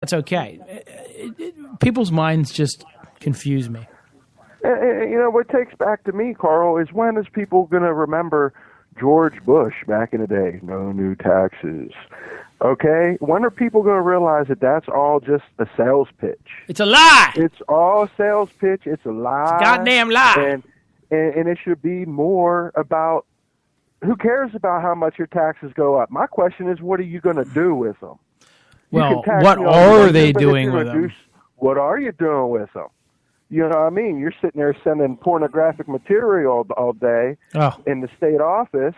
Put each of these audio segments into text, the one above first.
That's okay. People's minds just confuse me. And, what takes back to me, Carl, is when is people going to remember George Bush back in the day? No new taxes. Okay? When are people going to realize that that's all just a sales pitch? It's a lie. It's all a sales pitch. It's a lie. It's a goddamn lie. And it should be more about, who cares about how much your taxes go up? My question is, what are you going to do with them? Well, what are they doing with them? What are you doing with them? You know what I mean? You're sitting there sending pornographic material all day in the state office,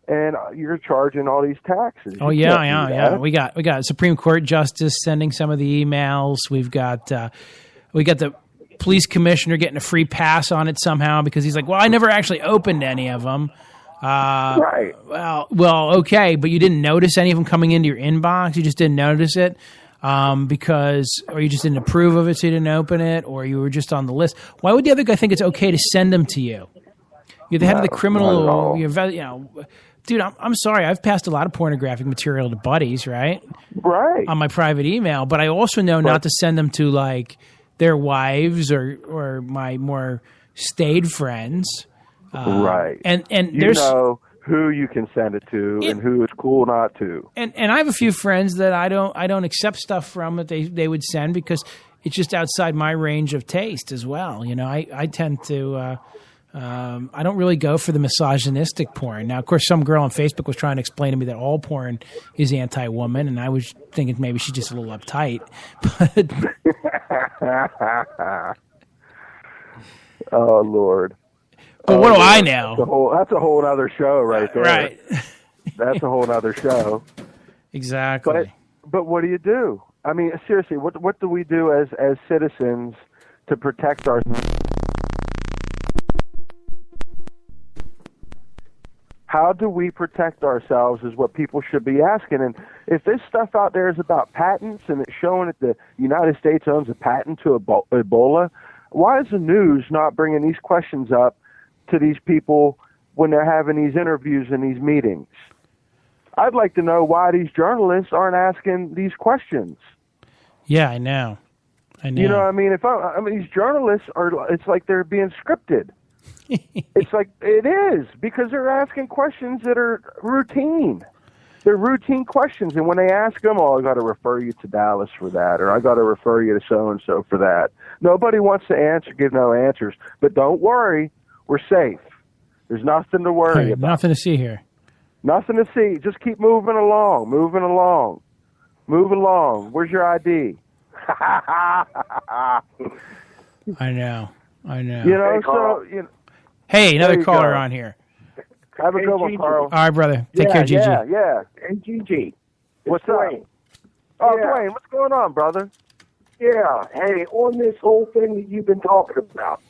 and you're charging all these taxes. Oh, yeah. We got a Supreme Court justice sending some of the emails. We've got the police commissioner getting a free pass on it somehow because he's like, well, I never actually opened any of them. Right. Well, okay, but you didn't notice any of them coming into your inbox? You just didn't notice it? Or you just didn't approve of it, so you didn't open it, or you were just on the list. Why would the other guy think it's okay to send them to you? You're the head of the criminal. Dude, I'm sorry. I've passed a lot of pornographic material to buddies, right? Right. On my private email, but I also know not to send them to like their wives or my more staid friends. Right. And there's who you can send it to and who it's cool not to. And I have a few friends that I don't accept stuff from that they would send because it's just outside my range of taste as well. I tend to I don't really go for the misogynistic porn. Now, of course, some girl on Facebook was trying to explain to me that all porn is anti-woman, and I was thinking maybe she's just a little uptight. But oh, Lord. But what do I know? That's a whole other show right there. Right. That's a whole other show. Exactly. But what do you do? I mean, seriously, what do we do as citizens to protect our... How do we protect ourselves is what people should be asking. And if this stuff out there is about patents and it's showing that the United States owns a patent to Ebola, why is the news not bringing these questions up to these people when they're having these interviews and these meetings? I'd like to know why these journalists aren't asking these questions. Yeah, I know. You know what I mean? These journalists it's like they're being scripted. It's like, it is, because they're asking questions that are routine. They're routine questions, and when they ask them, I got to refer you to Dallas for that, or I got to refer you to so-and-so for that. Nobody wants to give no answers, but don't worry, we're safe. There's nothing to worry about. Nothing to see here. Nothing to see. Just keep moving along. Move along. Where's your ID? I know. Hey, another caller on here. Have a good one, Carl. All right, brother. Take care, Gigi. Yeah. Hey, Gigi. What's up? Dwayne. Dwayne, what's going on, brother? Yeah. Hey, on this whole thing that you've been talking about,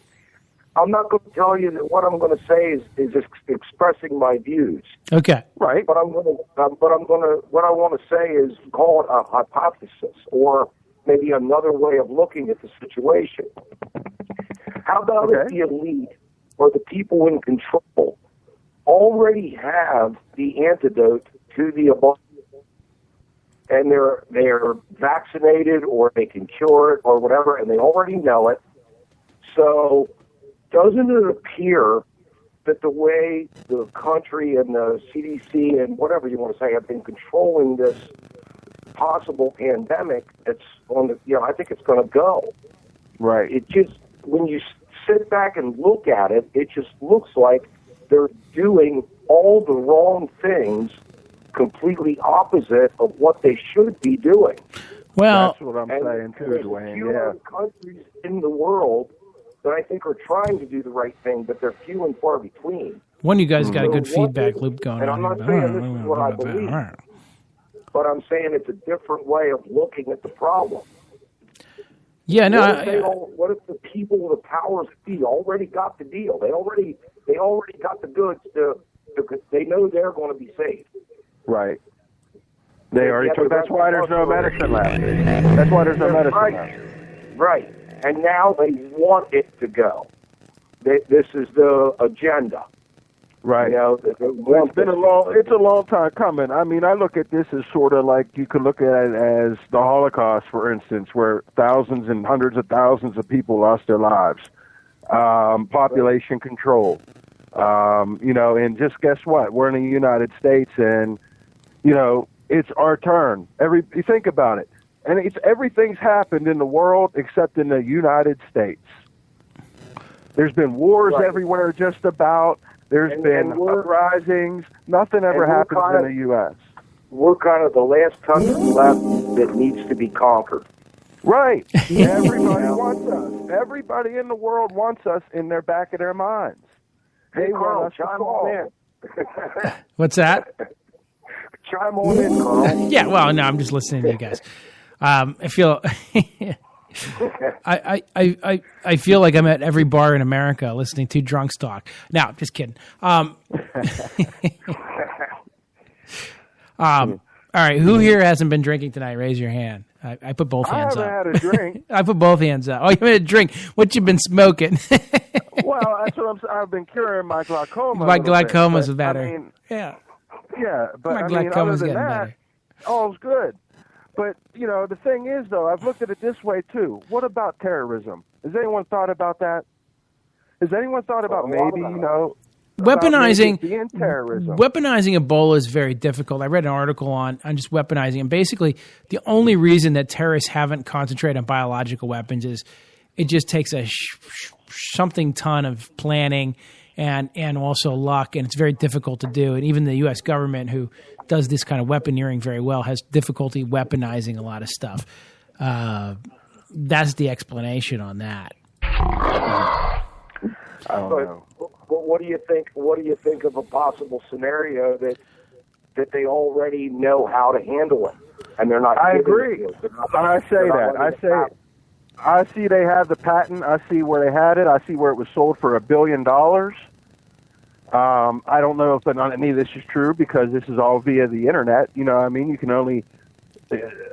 I'm not going to tell you that what I'm going to say is expressing my views. Okay. Right. What I want to say is call it a hypothesis or maybe another way of looking at the situation. How about if the elite or the people in control already have the antidote to the Ebola, and they're vaccinated or they can cure it or whatever, and they already know it. So doesn't it appear that the way the country and the CDC and whatever you want to say have been controlling this possible pandemic, it's on the, I think it's going to go. Right. It just, when you sit back and look at it, it just looks like they're doing all the wrong things completely opposite of what they should be doing. Well, that's what I'm saying too, Dwayne. Few countries in the world that I think are trying to do the right thing, but they're few and far between. One of you guys got a good feedback loop going on. And I'm not saying this is what I believe, but I'm saying it's a different way of looking at the problem. Yeah, no. What if the people with the powers that be already got the deal? They already got the goods. They know they're going to be safe. Right. They already took. That's why there's no medicine left. That's why there's no medicine left. Right. And now they want it to go. This is the agenda. Right. You know, Well, it's a long time coming. I mean, I look at this as sort of like you could look at it as the Holocaust, for instance, where thousands and hundreds of thousands of people lost their lives. Population control. You know, and just guess what? We're in the United States, and you know, it's our turn. You think about it, and everything's happened in the world except in the United States. There's been wars everywhere, just about. There's been uprisings. Nothing ever happens in the U.S. We're kind of the last country left that needs to be conquered. Right. Everybody wants us. Everybody in the world wants us in their back of their minds. Hey, Carl, chime on in. What's that? Chime on in, Carl. Yeah, well, no, I'm just listening to you guys. I feel... I feel like I'm at every bar in America listening to drunks talk. No, just kidding. All right, who here hasn't been drinking tonight? Raise your hand. I put both hands up. I haven't had a drink. I put both hands up. Oh, you had a drink. What you been smoking? Well, that's what I've been curing my glaucoma. My glaucoma's bit, better. I mean, yeah, but my I mean, glaucoma's other than getting that, better. all's good. But, you know, the thing is, though, I've looked at it this way, too. What about terrorism? Has anyone thought about that? Has anyone thought about maybe, you know, weaponizing being terrorism? Weaponizing Ebola is very difficult. I read an article on just weaponizing, and basically the only reason that terrorists haven't concentrated on biological weapons is it just takes a something ton of planning and also luck, and it's very difficult to do. And even the U.S. government, who does this kind of weaponeering very well, has difficulty weaponizing a lot of stuff. That's the explanation on that. I don't know. But what do you think? What do you think of a possible scenario that they already know how to handle it, and they're not? I agree. I say that. I see they have the patent. I see where they had it. I see where it was sold for $1 billion. I don't know if any of this is true because this is all via the internet. You know what I mean? You can only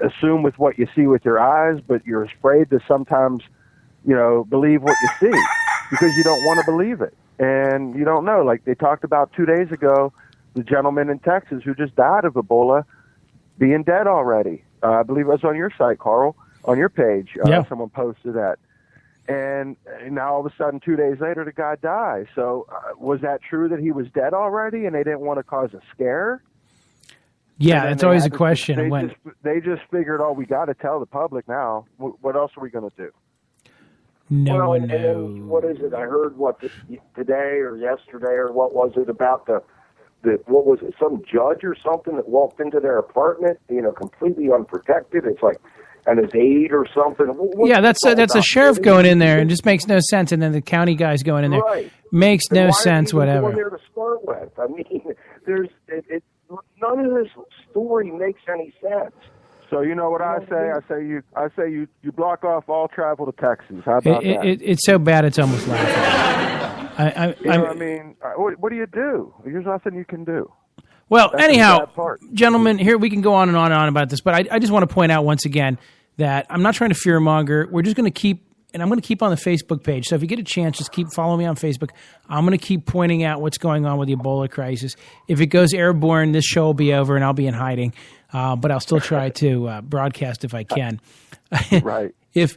assume with what you see with your eyes, but you're afraid to sometimes, you know, believe what you see because you don't want to believe it. And you don't know. Like they talked about 2 days ago, the gentleman in Texas who just died of Ebola being dead already. I believe it was on your site, Carl, on your page. Someone posted that. And now all of a sudden, 2 days later, the guy dies. So was that true that he was dead already and they didn't want to cause a scare? Yeah, that's always a question. They just figured, we got to tell the public now. What else are we going to do? No one knows. What is it? I heard today or yesterday or what was it about what was it? Some judge or something that walked into their apartment, you know, completely unprotected. It's like, and his aide or something. That's a sheriff going in there and just makes no sense. And then the county guy's going in there. Right. Makes no sense, whatever. Going there to start with. I mean, none of this story makes any sense. So you know what I say? I say you block off all travel to Texas. How about that? It's so bad it's almost laughable. I mean, what do you do? There's nothing you can do. Well, anyhow, gentlemen, here we can go on and on about this, but I just want to point out once again that I'm not trying to fearmonger. We're just going to keep, and I'm going to keep on the Facebook page. So if you get a chance, just keep following me on Facebook. I'm going to keep pointing out what's going on with the Ebola crisis. If it goes airborne, this show will be over and I'll be in hiding. But I'll still try to broadcast if I can. Right. If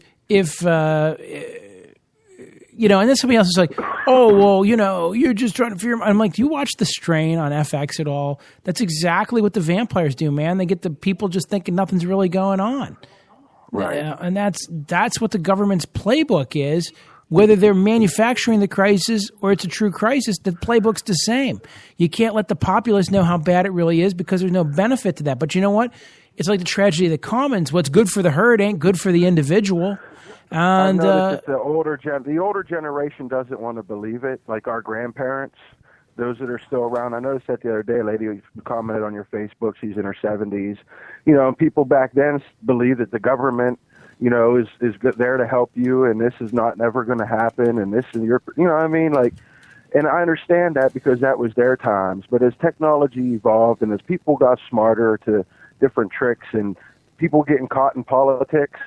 you know, and then somebody else is like, oh, well, you know, you're just trying to fear. I'm like, do you watch The Strain on FX at all? That's exactly what the vampires do, man. They get the people just thinking nothing's really going on. Right. And that's what the government's playbook is. Whether they're manufacturing the crisis or it's a true crisis, the playbook's the same. You can't let the populace know how bad it really is because there's no benefit to that. But you know what? It's like the tragedy of the commons. What's good for the herd ain't good for the individual. And the older generation doesn't want to believe it, like our grandparents, those that are still around. I noticed that the other day, a lady who commented on your Facebook, she's in her 70s. You know, and people back then believed that the government, you know, is there to help you, and this is never going to happen, and this is you know what I mean? Like, and I understand that because that was their times. But as technology evolved and as people got smarter to different tricks and people getting caught in politics,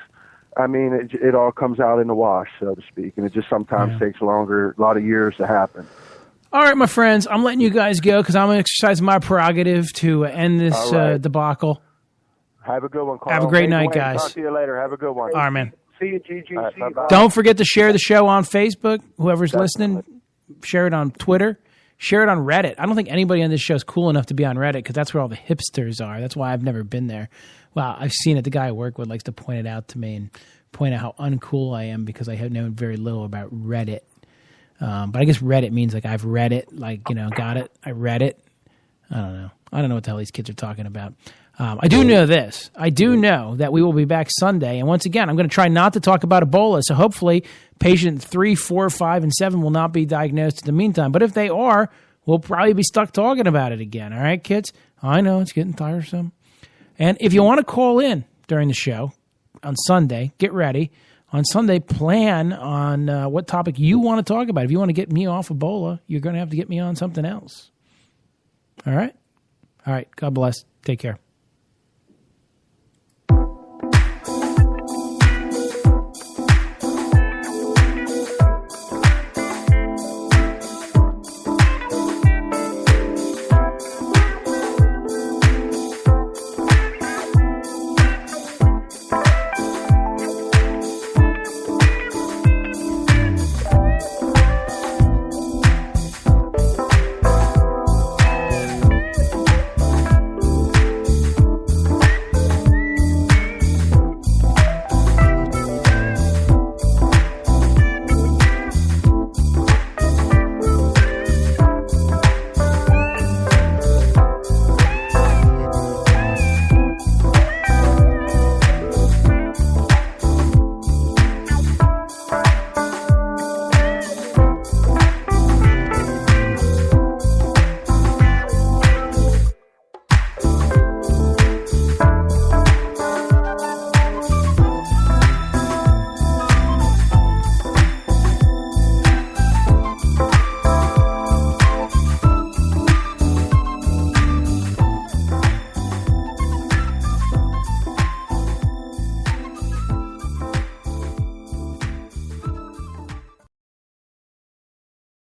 I mean, it all comes out in the wash, so to speak, and it just sometimes takes a lot of years to happen. All right, my friends, I'm letting you guys go because I'm going to exercise my prerogative to end this debacle. Have a good one, Carl. Have a great night, Dwayne, guys. Talk to you later. Have a good one. All right, man. See you, GG. All right, See you. bye-bye. Don't forget to share the show on Facebook. Whoever's listening, share it on Twitter. Share it on Reddit. I don't think anybody on this show is cool enough to be on Reddit because that's where all the hipsters are. That's why I've never been there. Well, I've seen it. The guy I work with likes to point it out to me and point out how uncool I am because I have known very little about Reddit. But I guess Reddit means like I've read it, like, got it. I read it. I don't know. I don't know what the hell these kids are talking about. I do know this. I do know that we will be back Sunday. And once again, I'm going to try not to talk about Ebola. So hopefully patient 3, 4, 5, and 7 will not be diagnosed in the meantime. But if they are, we'll probably be stuck talking about it again. All right, kids? I know it's getting tiresome. And if you want to call in during the show on Sunday, get ready. On Sunday, plan on what topic you want to talk about. If you want to get me off Ebola, you're going to have to get me on something else. All right? All right. God bless. Take care.